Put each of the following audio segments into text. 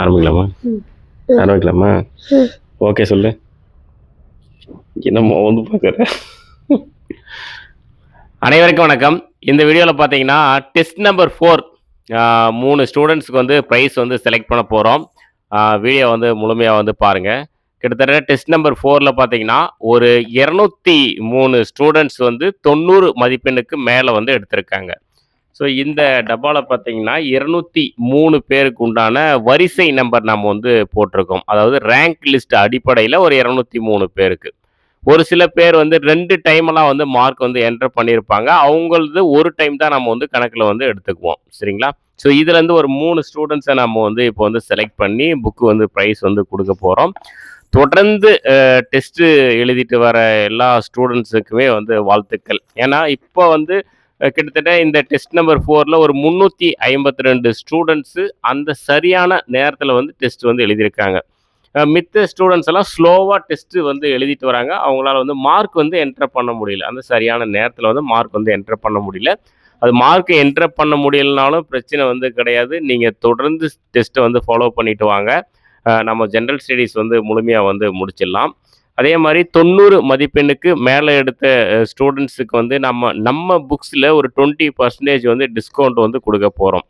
ஆரம்பிக்கலாமா? ஆரம்பிக்கலாமா? ஓகே சொல்லு. என்னம்மா வந்து பார்க்குற? அனைவருக்கும் வணக்கம். இந்த வீடியோவில் பார்த்தீங்கன்னா டெஸ்ட் நம்பர் 4 3 ஸ்டூடெண்ட்ஸ்க்கு வந்து ப்ரைஸ் வந்து செலக்ட் பண்ண போகிறோம். வீடியோ வந்து முழுமையாக வந்து பாருங்கள். கிட்டத்தட்ட டெஸ்ட் நம்பர் 4ல் பார்த்தீங்கன்னா ஒரு 203 ஸ்டூடெண்ட்ஸ் வந்து 90 மதிப்பெண்ணுக்கு மேலே வந்து எடுத்திருக்காங்க. ஸோ இந்த டப்பாவில் பார்த்தீங்கன்னா 203 பேருக்கு உண்டான வரிசை நம்பர் நம்ம வந்து போட்டிருக்கோம். அதாவது ரேங்க் லிஸ்ட் அடிப்படையில் ஒரு 203 பேருக்கு. ஒரு சில பேர் வந்து 2 டைம்லாம் வந்து மார்க் வந்து என்டர் பண்ணியிருப்பாங்க. அவங்களது ஒரு டைம் தான் நம்ம வந்து கணக்கில் வந்து எடுத்துக்குவோம். சரிங்களா? ஸோ இதுலேருந்து ஒரு 3 ஸ்டூடெண்ட்ஸை நம்ம வந்து இப்போ வந்து செலக்ட் பண்ணி புக்கு வந்து ப்ரைஸ் வந்து கொடுக்க போகிறோம். தொடர்ந்து டெஸ்ட்டு எழுதிட்டு வர எல்லா ஸ்டூடெண்ட்ஸுக்குமே வந்து வாழ்த்துக்கள். ஏன்னா இப்போ வந்து கிட்டத்தட்ட இந்த டெஸ்ட் நம்பர் 4ல் ஒரு 352 ஸ்டூடெண்ட்ஸு அந்த சரியான நேரத்தில் வந்து டெஸ்ட் வந்து எழுதியிருக்காங்க. மித்த ஸ்டூடெண்ட்ஸ் எல்லாம் ஸ்லோவாக டெஸ்ட்டு வந்து எழுதிட்டு வராங்க. அவங்களால வந்து மார்க் வந்து என்டர் பண்ண முடியல. அந்த சரியான நேரத்தில் வந்து மார்க் வந்து என்டர் பண்ண முடியல. அது மார்க் என்டர் பண்ண முடியலனாலும் பிரச்சனை வந்து கிடையாது. நீங்கள் தொடர்ந்து டெஸ்ட்டை வந்து ஃபாலோ பண்ணிட்டு வாங்க. நம்ம ஜென்ரல் ஸ்டடீஸ் வந்து முழுமையாக வந்து முடிச்சிடலாம். அதே மாதிரி 90 மதிப்பெண்ணுக்கு மேலே எடுத்த ஸ்டூடெண்ட்ஸுக்கு வந்து நம்ம புக்ஸில் ஒரு 20% வந்து டிஸ்கவுண்ட் வந்து கொடுக்க போகிறோம்.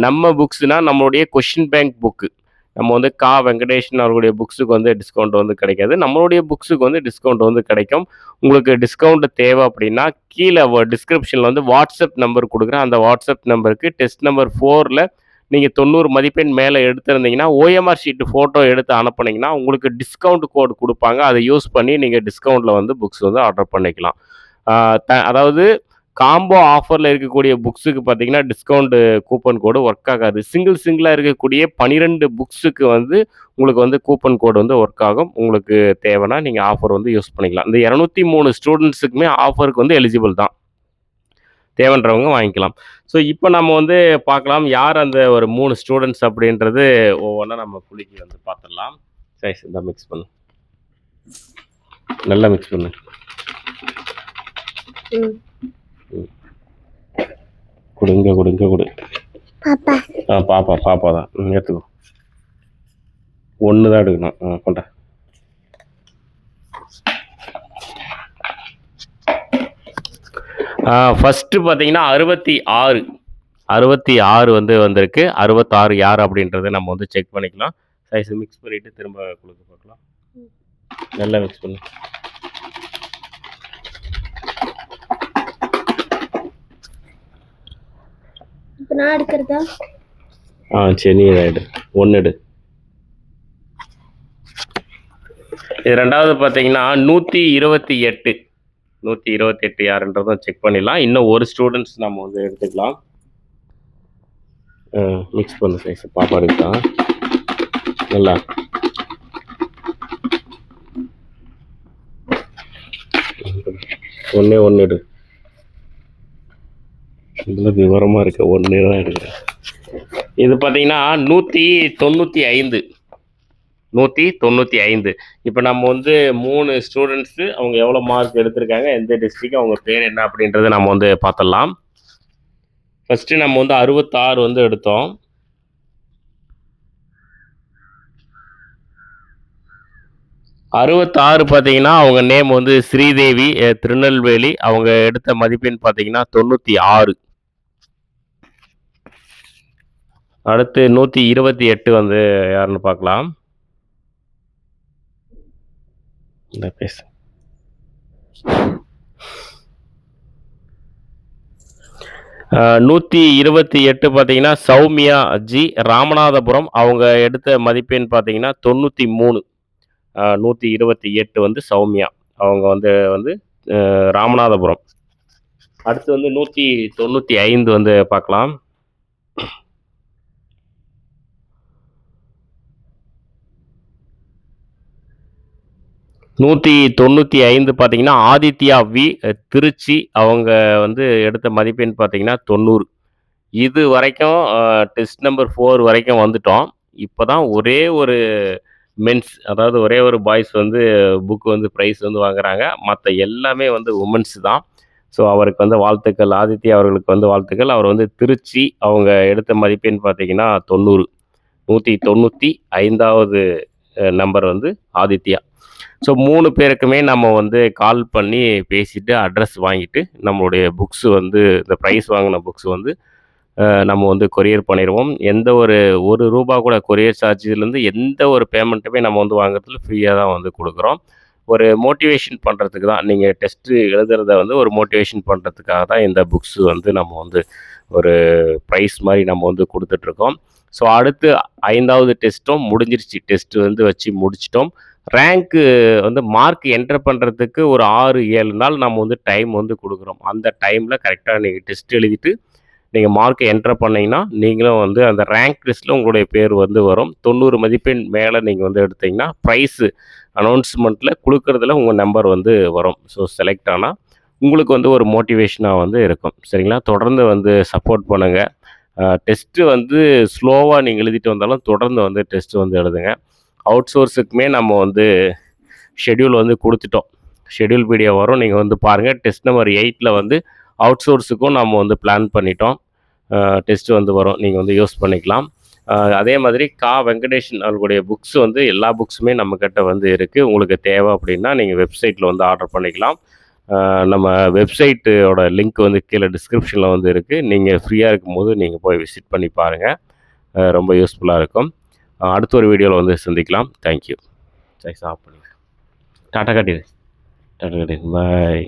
நம்ம புக்ஸ்னால் நம்மளுடைய கொஷின் பேங்க் புக்கு. நம்ம வந்து வெங்கடேஷன் அவர்களுடைய புக்ஸுக்கு வந்து டிஸ்கவுண்ட் வந்து கிடைக்காது. நம்மளுடைய புக்ஸுக்கு வந்து டிஸ்கவுண்ட் வந்து கிடைக்கும். உங்களுக்கு டிஸ்கவுண்ட் தேவை அப்படின்னா கீழே டிஸ்கிரிப்ஷனில் வந்து வாட்ஸ்அப் நம்பர் கொடுக்குறேன். அந்த வாட்ஸ்அப் நம்பருக்கு டெஸ்ட் நம்பர் 4ல் நீங்கள் 90 மதிப்பெண் மேலே எடுத்திருந்தீங்கன்னா ஓஎம்ஆர் ஷீட்டு ஃபோட்டோ எடுத்து அனுப்புனீங்கன்னா உங்களுக்கு டிஸ்கவுண்ட் கோடு கொடுப்பாங்க. அதை யூஸ் பண்ணி நீங்கள் டிஸ்கவுண்ட்டில் வந்து புக்ஸ் வந்து ஆர்டர் பண்ணிக்கலாம். அதாவது காம்போ ஆஃபரில் இருக்கக்கூடிய புக்ஸுக்கு பார்த்தீங்கன்னா டிஸ்கவுண்ட் கூப்பன் கோடு ஒர்க் ஆகாது. சிங்கிளாக இருக்கக்கூடிய 12 புக்ஸுக்கு வந்து உங்களுக்கு வந்து கூப்பன் கோடு வந்து ஒர்க் ஆகும். உங்களுக்கு தேவைன்னா நீங்கள் ஆஃபர் வந்து யூஸ் பண்ணிக்கலாம். இந்த 203 ஸ்டூடெண்ட்ஸுக்குமே ஆஃபருக்கு வந்து எலிஜிபிள் தான். தேவைன்றவங்க வாங்கிக்கலாம். ஸோ இப்போ நம்ம வந்து பார்க்கலாம் யார் அந்த ஒரு 3 ஸ்டூடெண்ட்ஸ் அப்படின்றது ஒவ்வொன்றா நம்ம குலுக்கி வந்து பார்த்துடலாம். சரி இந்த மிக்ஸ் பண்ணு, நல்லா மிக்ஸ் பண்ணு. கொடுங்க கொடு. பாப்பா தான் எடுத்துக்கோ. ஒன்று தான் எடுக்கணும். கொண்டா. ஃபஸ்ட்டு பார்த்தீங்கன்னா 66 வந்து வந்திருக்கு. 66 யார் அப்படின்றத நம்ம வந்து செக் பண்ணிக்கலாம். சைஸ் மிக்ஸ் பண்ணிவிட்டு திரும்ப கொடுக்க பார்க்கலாம். நல்லா மிக்ஸ் பண்ணு. இப்போ நான் எடுக்கிறதா? சரி நீ எடு. ஒன்று எடு. இது ரெண்டாவது பார்த்தீங்கன்னா 128 யாருன்றதும் செக் பண்ணிடலாம். இன்னும் ஒரு ஸ்டூடெண்ட்ஸ் நம்ம வந்து எடுத்துக்கலாம். மிக்ஸ் பண்ண சைஸ் பாப்பா எடுக்கலாம். நல்லா ஒன்று எடு. இதில் விவரமாக இருக்க ஒன்று தான் எடுக்கிறேன். இது பார்த்தீங்கன்னா 195. இப்போ நம்ம வந்து 3 ஸ்டூடெண்ட்ஸு அவங்க எவ்வளோ மார்க் எடுத்திருக்காங்க, எந்த டிஸ்ட்ரிக்ட், அவங்க பேர் என்ன அப்படின்றத நம்ம வந்து பார்த்துடலாம். ஃபஸ்ட்டு நம்ம வந்து 66 வந்து எடுத்தோம். பார்த்தீங்கன்னா அவங்க நேம் வந்து ஸ்ரீதேவி, திருநெல்வேலி. அவங்க எடுத்த மதிப்பெண் பார்த்தீங்கன்னா 96. அடுத்து 128 வந்து யாருன்னு பார்க்கலாம். இந்த பேசு. 128 பார்த்தீங்கன்னா சௌமியா ஜி, ராமநாதபுரம். அவங்க எடுத்த மதிப்பெண் பார்த்தீங்கன்னா 93. 128 வந்து சௌமியா, அவங்க வந்து ராமநாதபுரம். அடுத்து வந்து 195 வந்து பார்க்கலாம். பார்த்தீங்கன்னா ஆதித்யா வி, திருச்சி. அவங்க வந்து எடுத்த மதிப்பெண் பார்த்தீங்கன்னா 90. இது வரைக்கும் டெஸ்ட் நம்பர் 4 வரைக்கும் வந்துட்டோம். இப்போ தான் ஒரே ஒரு மென்ஸ், அதாவது ஒரே ஒரு பாய்ஸ் வந்து புக் வந்து ப்ரைஸ் வந்து வாங்குறாங்க. மற்ற எல்லாமே வந்து உமன்ஸ் தான். ஸோ அவருக்கு வந்து வாழ்த்துக்கள். ஆதித்யா அவர்களுக்கு வந்து வாழ்த்துக்கள். அவர் வந்து திருச்சி. அவங்க எடுத்த மதிப்பெண் பார்த்தீங்கன்னா 90. 195வது நம்பர் வந்து ஆதித்யா. ஸோ 3 பேருக்குமே நம்ம வந்து கால் பண்ணி பேசிட்டு அட்ரஸ் வாங்கிட்டு நம்மளுடைய புக்ஸ் வந்து இந்த ப்ரைஸ் வாங்கின புக்ஸ் வந்து நம்ம வந்து கொரியர் பண்ணிடுவோம். எந்த ஒரு ரூபா கூட கொரியர் சார்ஜ்லேருந்து எந்த ஒரு பேமெண்ட்டுமே நம்ம வந்து வாங்குறதுல ஃப்ரீயாக தான் வந்து கொடுக்குறோம். ஒரு மோட்டிவேஷன் பண்ணுறதுக்கு தான், நீங்கள் டெஸ்ட்டு எழுதுறத வந்து ஒரு மோட்டிவேஷன் பண்ணுறதுக்காக தான் இந்த புக்ஸ் வந்து நம்ம வந்து ஒரு ப்ரைஸ் மாதிரி நம்ம வந்து கொடுத்துட்ருக்கோம். ஸோ அடுத்து 5வது டெஸ்ட்டும் முடிஞ்சிருச்சு. டெஸ்ட்டு வந்து வச்சு முடிச்சிட்டோம். ரேங்க்கு வந்து மார்க் என்டர் பண்ணுறதுக்கு ஒரு 6, 7 நாள் நம்ம வந்து டைம் வந்து கொடுக்குறோம். அந்த டைமில் கரெக்டாக நீங்கள் டெஸ்ட் எழுதிட்டு நீங்கள் மார்க் என்டர் பண்ணிங்கன்னா நீங்களும் வந்து அந்த ரேங்க் லிஸ்ட்டில் உங்களுடைய பேர் வந்து வரும். 90 மதிப்பெண் மேலே நீங்கள் வந்து எடுத்தீங்கன்னா ப்ரைஸு அனௌன்ஸ்மெண்ட்டில் கொடுக்குறதுல உங்கள் நம்பர் வந்து வரும். ஸோ செலக்ட் ஆனால் உங்களுக்கு வந்து ஒரு மோட்டிவேஷனாக வந்து இருக்கும். சரிங்களா? தொடர்ந்து வந்து சப்போர்ட் பண்ணுங்கள். டெஸ்ட்டு வந்து ஸ்லோவாக நீங்கள் எழுதிட்டு வந்தாலும் தொடர்ந்து வந்து டெஸ்ட்டு வந்து எழுதுங்க. அவுட் சோர்ஸுக்குமே நம்ம வந்து ஷெட்யூல் வந்து கொடுத்துட்டோம். ஷெட்யூல் வீடியோ வரும், நீங்கள் வந்து பாருங்கள். டெஸ்ட் நம்பர் 8ல் வந்து அவுட் சோர்ஸுக்கும் நம்ம வந்து பிளான் பண்ணிட்டோம். டெஸ்ட்டு வந்து வரும், நீங்கள் வந்து யூஸ் பண்ணிக்கலாம். அதே மாதிரி வெங்கடேஷன் அவர்களுடைய புக்ஸ் வந்து எல்லா புக்ஸுமே நம்மக்கிட்ட வந்து இருக்குது. உங்களுக்கு தேவை அப்படின்னா நீங்கள் வெப்சைட்டில் வந்து ஆர்டர் பண்ணிக்கலாம். நம்ம வெப்சைட்டோட லிங்க் வந்து கீழே டிஸ்கிரிப்ஷனில் வந்து இருக்குது. நீங்கள் ஃப்ரீயாக இருக்கும்போது நீங்கள் போய் விசிட் பண்ணி பாருங்கள். ரொம்ப யூஸ்ஃபுல்லாக இருக்கும். அடுத்த ஒரு வீடியோவில் வந்து சந்திக்கலாம். தேங்க்யூ. சரி, ஸ்டாப் பண்ணி டாட்டா காட்டிடு. பாய்.